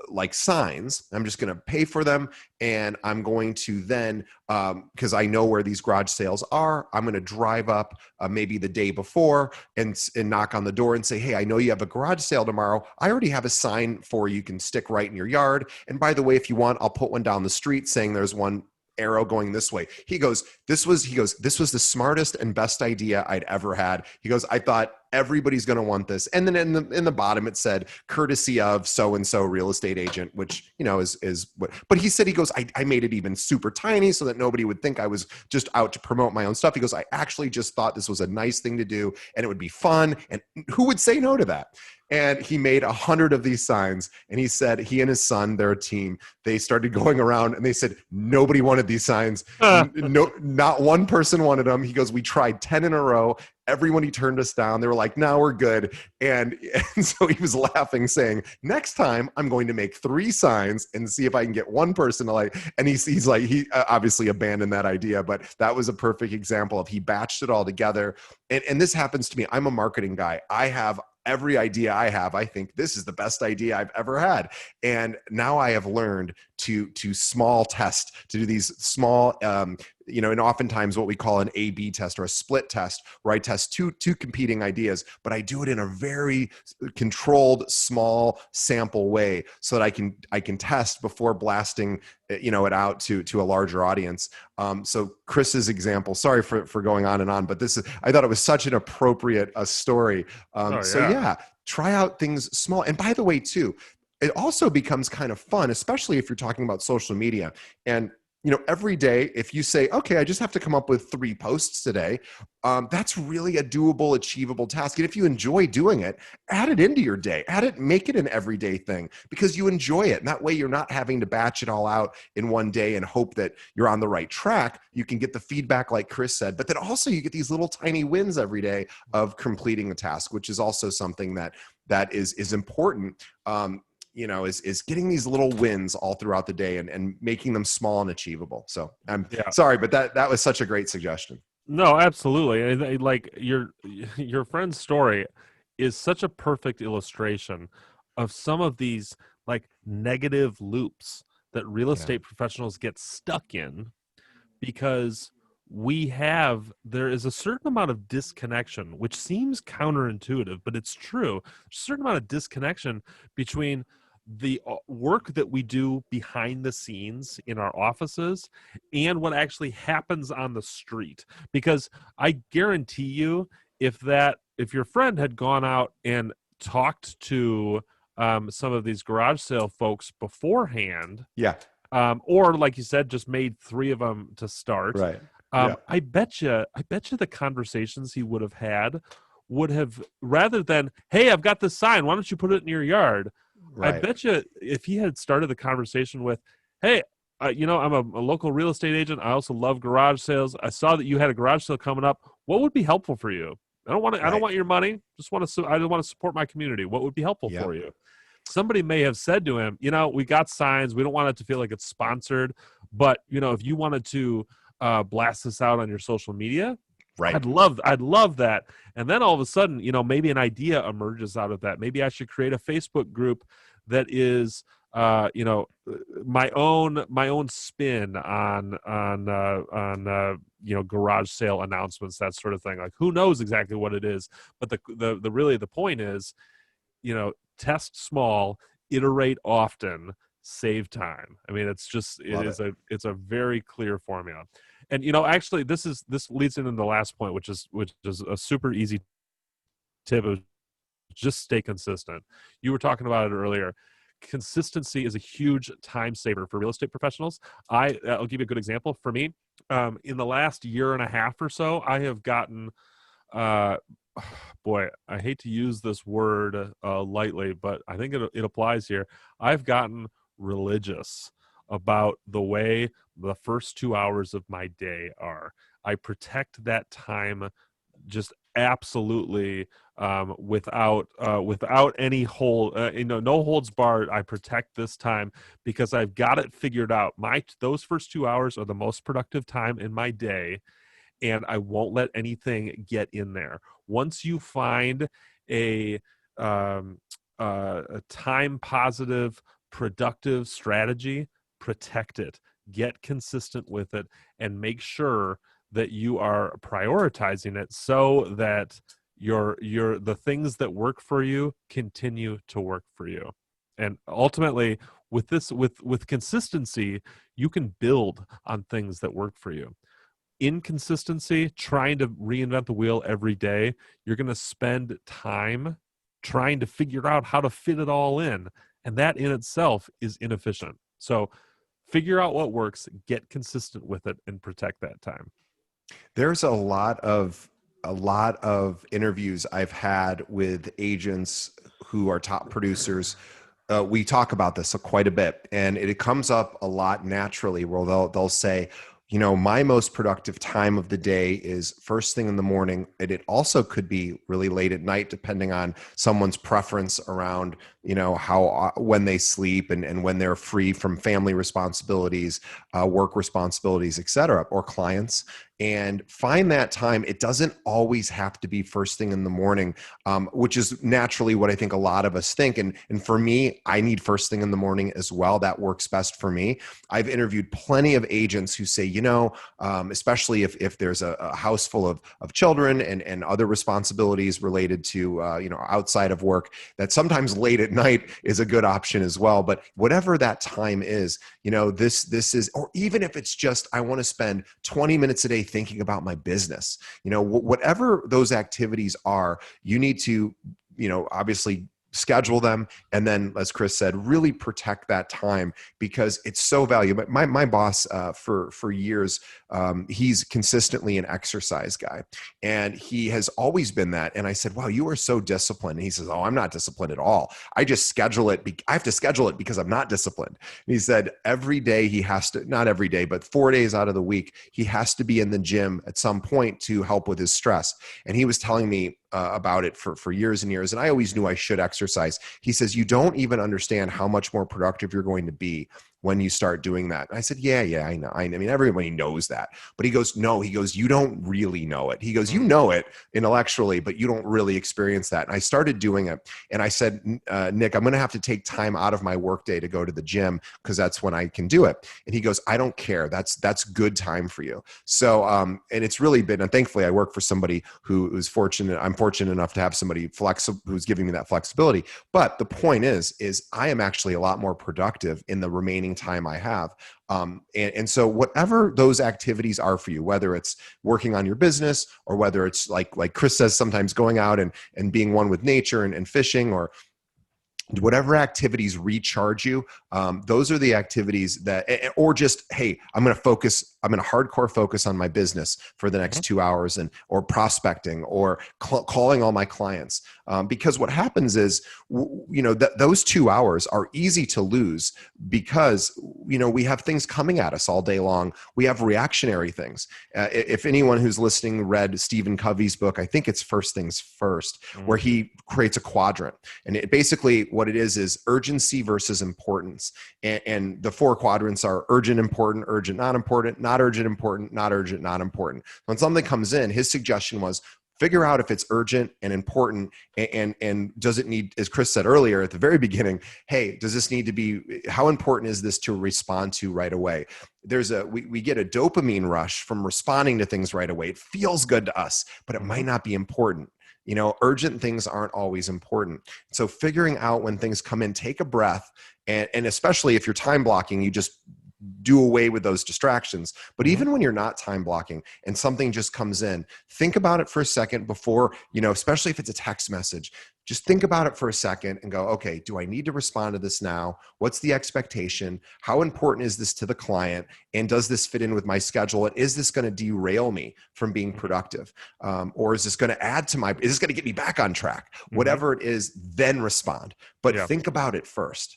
like signs. I'm just going to pay for them. And I'm going to then, because I know where these garage sales are, I'm going to drive up maybe the day before and knock on the door and say, hey, I know you have a garage sale tomorrow. I already have a sign for you can stick right in your yard. And by the way, if you want, I'll put one down the street saying there's one arrow going this way. He goes, this was the smartest and best idea I'd ever had. He goes, I thought everybody's going to want this. And then in the bottom, it said courtesy of so-and-so real estate agent, which, is what, but he said, he goes, I made it even super tiny so that nobody would think I was just out to promote my own stuff. He goes, I actually just thought this was a nice thing to do and it would be fun. And who would say no to that? And he made 100 of these signs. And he said he and his son, they're a team. They started going around and they said, nobody wanted these signs. No, not one person wanted them. He goes, we tried 10 in a row. Everyone, he turned us down. They were like, no, we're good. And so he was laughing, saying, next time I'm going to make 3 signs and see if I can get one person to like, and he's like, he obviously abandoned that idea, but that was a perfect example of he batched it all together. And this happens to me. I'm a marketing guy. I have every idea I think this is the best idea I've ever had. And now I have learned to small test, to do these small, and oftentimes what we call an A/B test or a split test, where I test two competing ideas, but I do it in a very controlled, small sample way so that I can test before blasting, it out to a larger audience. So Chris's example, sorry for going on and on, but I thought it was such an appropriate story. So try out things small. And by the way, too, it also becomes kind of fun, especially if you're talking about social media. And every day, if you say, okay, I just have to come up with 3 posts today, that's really a doable, achievable task. And if you enjoy doing it, add it into your day, make it an everyday thing because you enjoy it. And that way you're not having to batch it all out in one day and hope that you're on the right track. You can get the feedback like Chris said, but then also you get these little tiny wins every day of completing the task, which is also something that is important. Is getting these little wins all throughout the day and making them small and achievable. So I'm sorry, but that was such a great suggestion. No, absolutely. Like your friend's story is such a perfect illustration of some of these like negative loops that real estate professionals get stuck in because there is a certain amount of disconnection, which seems counterintuitive, but it's true. There's a certain amount of disconnection between the work that we do behind the scenes in our offices and what actually happens on the street. Because I guarantee you, if your friend had gone out and talked to some of these garage sale folks beforehand, or like you said, just made 3 of them to start, right? I bet you the conversations he would have had would have, rather than, hey, I've got this sign, why don't you put it in your yard? Right. I bet you if he had started the conversation with, hey, I'm a local real estate agent. I also love garage sales. I saw that you had a garage sale coming up. What would be helpful for you? I don't want your money. I just want to support my community. What would be helpful for you? Somebody may have said to him, we got signs. We don't want it to feel like it's sponsored, but if you wanted to blast this out on your social media, right? I'd love that. And then all of a sudden, maybe an idea emerges out of that. Maybe I should create a Facebook group that is, my own spin on garage sale announcements, that sort of thing. Like, who knows exactly what it is, but the point is, test small, iterate often, save time. I mean, Love it. it's a very clear formula. And actually this leads into the last point, which is a super easy tip of just stay consistent. You were talking about it earlier. Consistency is a huge time saver for real estate professionals. I'll give you a good example. For me, in the last year and a half or so, I have gotten, boy, I hate to use this word lightly, but I think it applies here. I've gotten religious about the way the first 2 hours of my day are. I protect that time just absolutely, without any hold, no holds barred. I protect this time because I've got it figured out. Those first 2 hours are the most productive time in my day, and I won't let anything get in there. Once you find a a time positive, productive strategy, protect it, get consistent with it, and make sure that you are prioritizing it so that the things that work for you continue to work for you. And ultimately, with consistency, you can build on things that work for you. Inconsistency, trying to reinvent the wheel every day, you're going to spend time trying to figure out how to fit it all in, and that in itself is inefficient. So figure out what works, get consistent with it, and protect that time. There's a lot of interviews I've had with agents who are top producers. We talk about this quite a bit, and it comes up a lot naturally where they'll say, my most productive time of the day is first thing in the morning. And it also could be really late at night, depending on someone's preference around, how when they sleep and when they're free from family responsibilities, work responsibilities, et cetera, or clients. And find that time. It doesn't always have to be first thing in the morning, which is naturally what I think a lot of us think. And for me, I need first thing in the morning as well. That works best for me. I've interviewed plenty of agents who say, especially if there's a house full of children and other responsibilities related to, outside of work, that sometimes late at night is a good option as well. But whatever that time is, this is, or even if it's just, I want to spend 20 minutes a day thinking about my business, whatever those activities are, you need to, obviously schedule them. And then, as Chris said, really protect that time because it's so valuable. My boss for years, he's consistently an exercise guy, and he has always been that. And I said, wow, you are so disciplined. And he says, oh, I'm not disciplined at all. I just schedule it. I have to schedule it because I'm not disciplined. And he said every day he has to, not every day, but 4 days out of the week, he has to be in the gym at some point to help with his stress. And he was telling me about it for years and years. And I always knew I should exercise. He says, you don't even understand how much more productive you're going to be when you start doing that. And I said, yeah, I know. I mean, everybody knows that. But he goes, no, you don't really know it. He goes, you know it intellectually, but you don't really experience that. And I started doing it. And I said, Nick, I'm going to have to take time out of my workday to go to the gym because that's when I can do it. And he goes, I don't care. That's good time for you. So, and it's really been, and thankfully I work for somebody who is fortunate. I'm fortunate enough to have somebody flexible who's giving me that flexibility. But the point is I am actually a lot more productive in the remaining time I have. And so whatever those activities are for you, whether it's working on your business or whether it's like Chris says, sometimes going out and being one with nature and fishing, or whatever activities recharge you, those are the activities that, or just, hey, I'm going to hardcore focus on my business for the next 2 hours or prospecting or calling all my clients. Because what happens is, those 2 hours are easy to lose because, we have things coming at us all day long. We have reactionary things. If anyone who's listening read Stephen Covey's book, I think it's First Things First, where he creates a quadrant. And it basically, what it is urgency versus importance. And the 4 quadrants are urgent, important, not important, not urgent, important, not urgent, not important. When something comes in, his suggestion was figure out if it's urgent and important, and does it need, as Chris said earlier at the very beginning, hey, does this need to be, how important is this to respond to right away? We get a dopamine rush from responding to things right away. It feels good to us, but it might not be important. urgent things aren't always important. So figuring out when things come in, take a breath, and especially if you're time blocking, you just do away with those distractions. But even when you're not time blocking and something just comes in, think about it for a second before, especially if it's a text message, just think about it for a second and go, okay, do I need to respond to this now? What's the expectation? How important is this to the client? And does this fit in with my schedule? And is this going to derail me from being productive? Or is this going to is this going to get me back on track? Whatever it is, then respond. But think about it first.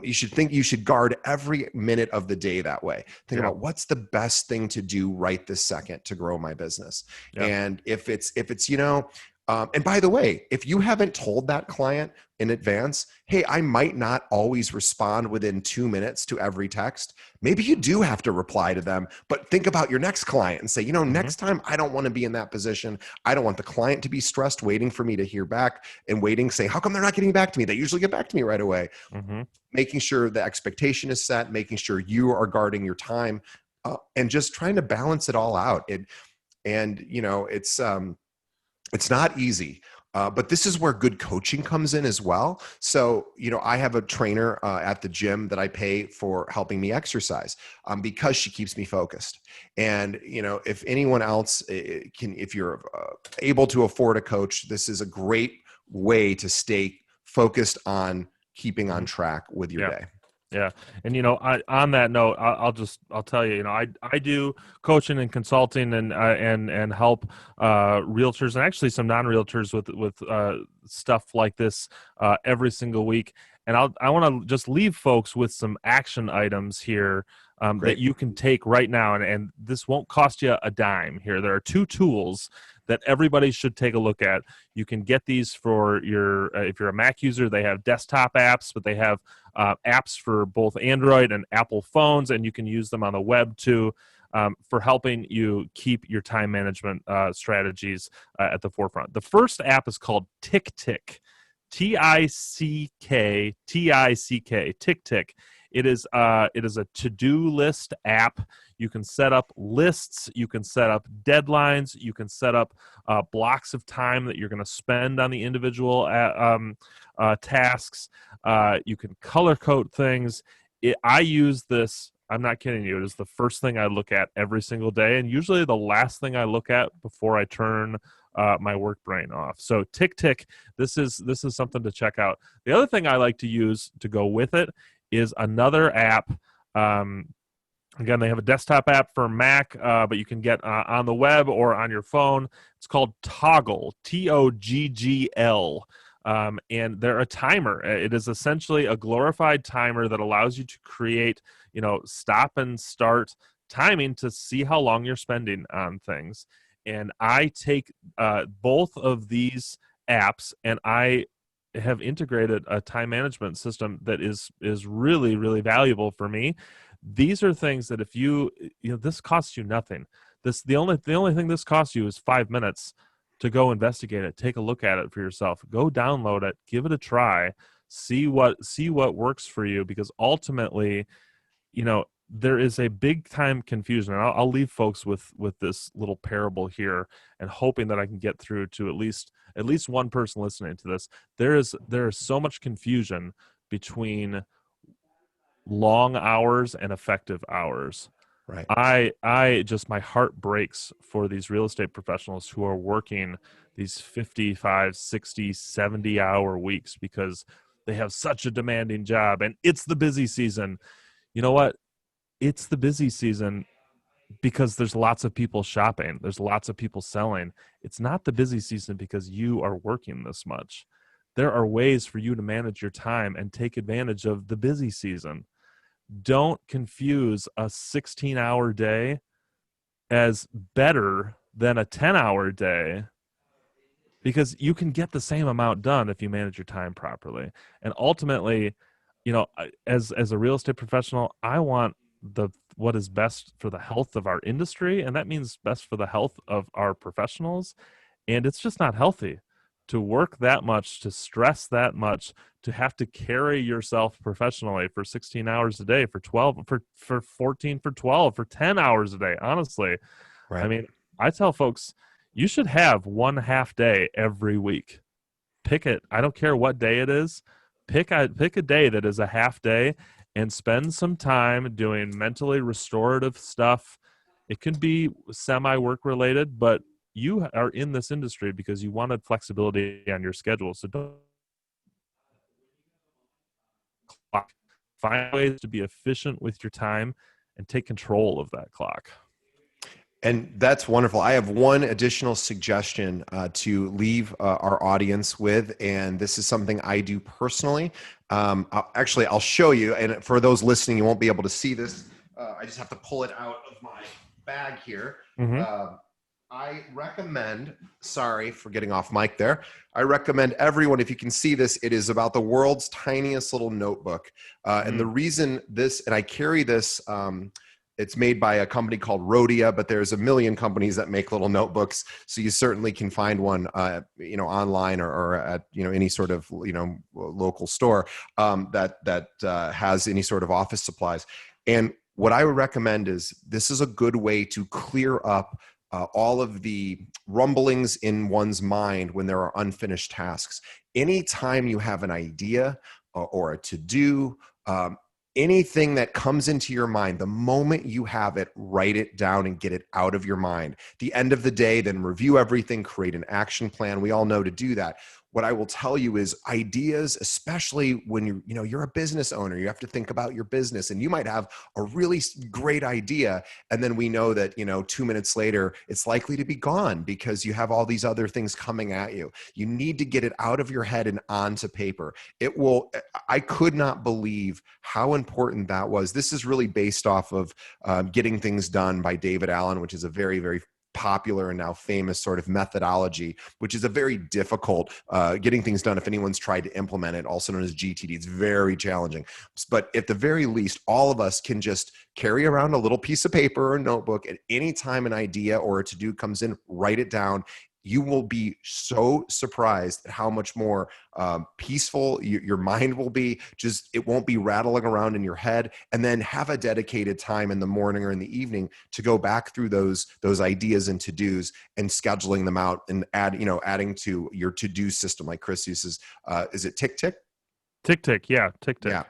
You should guard every minute of the day that way. Think about what's the best thing to do right this second to grow my business. And if it's, and by the way, if you haven't told that client in advance, hey, I might not always respond within 2 minutes to every text. Maybe you do have to reply to them, but think about your next client and say, next time I don't want to be in that position. I don't want the client to be stressed waiting for me to hear back and waiting, saying, how come they're not getting back to me? They usually get back to me right away. Making sure the expectation is set, making sure you are guarding your time, and just trying to balance it all out. It's not easy, but this is where good coaching comes in as well. So, I have a trainer at the gym that I pay for helping me exercise because she keeps me focused. And, if anyone else if you're able to afford a coach, this is a great way to stay focused on keeping on track with your day. Yeah. And, on that note, I'll tell you, I do coaching and consulting and help realtors and actually some non-realtors with stuff like this every single week. And I want to just leave folks with some action items here that you can take right now. And this won't cost you a dime here. There are 2 tools that everybody should take a look at. You can get these for if you're a Mac user, they have desktop apps, but they have apps for both Android and Apple phones, and you can use them on the web too for helping you keep your time management strategies at the forefront. The first app is called TickTick, TickTick, TickTick. It is a to-do list app. You can set up lists. You can set up deadlines. You can set up blocks of time that you're going to spend on the individual tasks. You can color code things. I use this. I'm not kidding you. It is the first thing I look at every single day, and usually the last thing I look at before I turn my work brain off. So TickTick, this is something to check out. The other thing I like to use to go with it is another app. Again, they have a desktop app for Mac, but you can get on the web or on your phone. It's called Toggle, Toggl. And they're a timer. It is essentially a glorified timer that allows you to create, stop and start timing to see how long you're spending on things. And I take both of these apps and I have integrated a time management system that is really, really valuable for me. These are things that if this costs you nothing. The only thing this costs you is 5 minutes to go investigate it, take a look at it for yourself, go download it, give it a try, see what works for you, because ultimately, there is a big time confusion. And I'll leave folks with this little parable here, and hoping that I can get through to at least one person listening to this. There is so much confusion between long hours and effective hours. Right. I just, my heart breaks for these real estate professionals who are working these 55, 60, 70 hour weeks because they have such a demanding job and it's the busy season. You know what? It's the busy season because there's lots of people shopping. There's lots of people selling. It's not the busy season because you are working this much. There are ways for you to manage your time and take advantage of the busy season. Don't confuse a 16-hour day as better than a 10-hour day, because you can get the same amount done if you manage your time properly. And ultimately, as a real estate professional, I want what is best for the health of our industry, and that means best for the health of our professionals. And it's just not healthy to work that much, to stress that much, to have to carry yourself professionally for 16 hours a day, for 12, for 14, for 12, for 10 hours a day. Honestly, Right. I mean, I tell folks, You should have one half day every week. Pick it. I don't care what day it is. Pick a day that is a half day and spend some time doing mentally restorative stuff. It can be semi work related, but you are in this industry because you wanted flexibility on your schedule. So don't clock. Find ways to be efficient with your time and take control of that clock. And that's wonderful. I have one additional suggestion to leave our audience with, and this is something I do personally. I'll show you, and for those listening, you won't be able to see this. I just have to pull it out of my bag here. Mm-hmm. I recommend, sorry for getting off mic there. I recommend everyone, if you can see this, it is about the world's tiniest little notebook. And the reason this, and I carry this, it's made by a company called Rhodia, but there's a million companies that make little notebooks. So you certainly can find one, online or at, any sort of, local store that has any sort of office supplies. And what I would recommend is this is a good way to clear up all of the rumblings in one's mind when there are unfinished tasks. Anytime you have an idea or a to-do, anything that comes into your mind, the moment you have it, write it down and get it out of your mind. The end of the day, then review everything, create an action plan. We all know to do that. What I will tell you is ideas, especially when you're a business owner, you have to think about your business, and you might have a really great idea. And then we know that, 2 minutes later, it's likely to be gone because you have all these other things coming at you. You need to get it out of your head and onto paper. I could not believe how important that was. This is really based off of Getting Things Done by David Allen, which is a very, very popular and now famous sort of methodology, which is a very difficult getting things done. If anyone's tried to implement it, also known as GTD, it's very challenging. But at the very least, all of us can just carry around a little piece of paper or a notebook at any time an idea or a to-do comes in, write it down. You will be so surprised at how much more peaceful your mind will be. Just, it won't be rattling around in your head. And then have a dedicated time in the morning or in the evening to go back through those ideas and to-dos and scheduling them out and adding to your to-do system. Like Chris uses, is it Tick Tick? Tick Tick, yeah, Tick Tick. Yeah.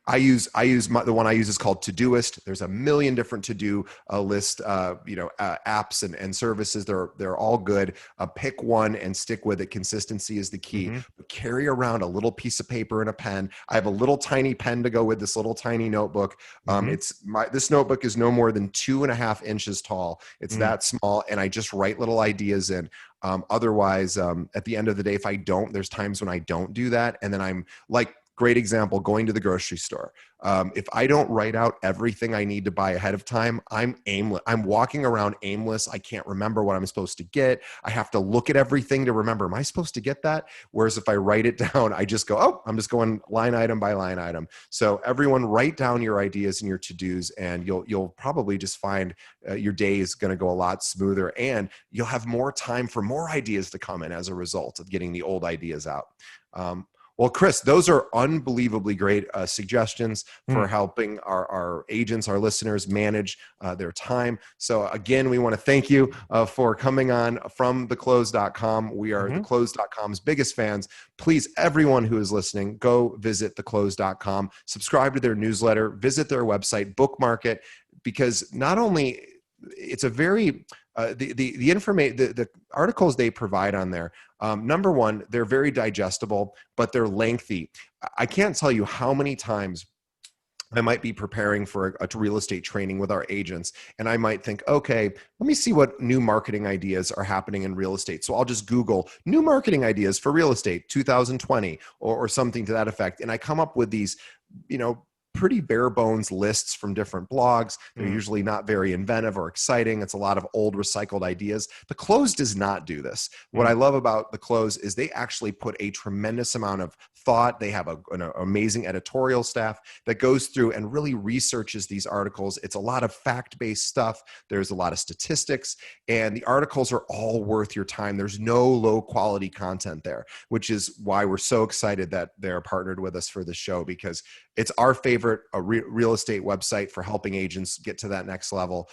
The one I use is called Todoist. There's a million different to-do list, apps and services. They're all good. Pick one and stick with it. Consistency is the key. Mm-hmm. But carry around a little piece of paper and a pen. I have a little tiny pen to go with this little tiny notebook. This notebook is no more than 2.5 inches tall. It's that small, and I just write little ideas in. Otherwise, at the end of the day, there's times when I don't do that, and then I'm like, great example, going to the grocery store. If I don't write out everything I need to buy ahead of time, I'm aimless. I'm walking around aimless. I can't remember what I'm supposed to get. I have to look at everything to remember, am I supposed to get that? Whereas if I write it down, I just go, I'm just going line item by line item. So everyone, write down your ideas and your to-dos, and you'll probably just find your day is going to go a lot smoother, and you'll have more time for more ideas to come in as a result of getting the old ideas out. Well, Chris, those are unbelievably great suggestions for helping our agents, our listeners manage their time. So again, we want to thank you for coming on from theclose.com. We are theclose.com's biggest fans. Please, everyone who is listening, go visit theclose.com, subscribe to their newsletter, visit their website, bookmark it, because not only it's a very the articles they provide on there, number one, they're very digestible, but they're lengthy. I can't tell you how many times I might be preparing for a real estate training with our agents, and I might think, okay, let me see what new marketing ideas are happening in real estate. So I'll just Google new marketing ideas for real estate 2020 or something to that effect. And I come up with these, pretty bare bones lists from different blogs. They're usually not very inventive or exciting. It's a lot of old recycled ideas. The Close does not do this. What I love about the Close is they actually put a tremendous amount of thought. They have an amazing editorial staff that goes through and really researches these articles. It's a lot of fact-based stuff. There's a lot of statistics, and the articles are all worth your time. There's no low quality content there, which is why we're so excited that they're partnered with us for this show, because it's our favorite favorite real estate website for helping agents get to that next level.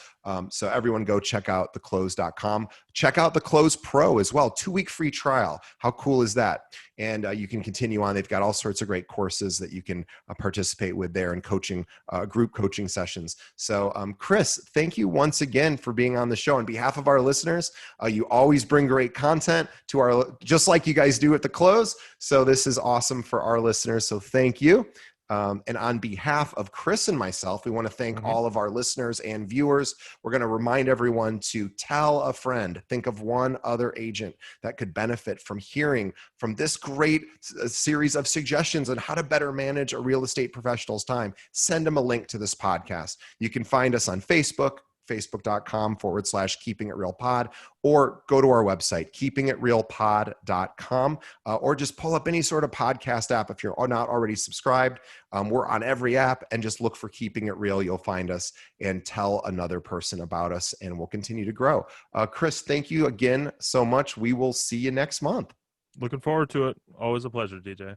So everyone go check out theclose.com. Check out the Close Pro as well. 2-week free trial. How cool is that? And you can continue on. They've got all sorts of great courses that you can participate with there, and coaching, group coaching sessions. So Chris, thank you once again for being on the show. On behalf of our listeners, you always bring great content to our, just like you guys do at the Close. So this is awesome for our listeners. So thank you. And on behalf of Chris and myself, we want to thank all of our listeners and viewers. We're going to remind everyone to tell a friend, think of one other agent that could benefit from hearing from this great series of suggestions on how to better manage a real estate professional's time. Send them a link to this podcast. You can find us on Facebook, facebook.com/keeping it real pod, or go to our website, keepingitrealpod.com, or just pull up any sort of podcast app if you're not already subscribed. We're on every app, and just look for Keeping It Real. You'll find us, and tell another person about us, and we'll continue to grow. Chris, thank you again so much. We will see you next month. Looking forward to it. Always a pleasure, DJ.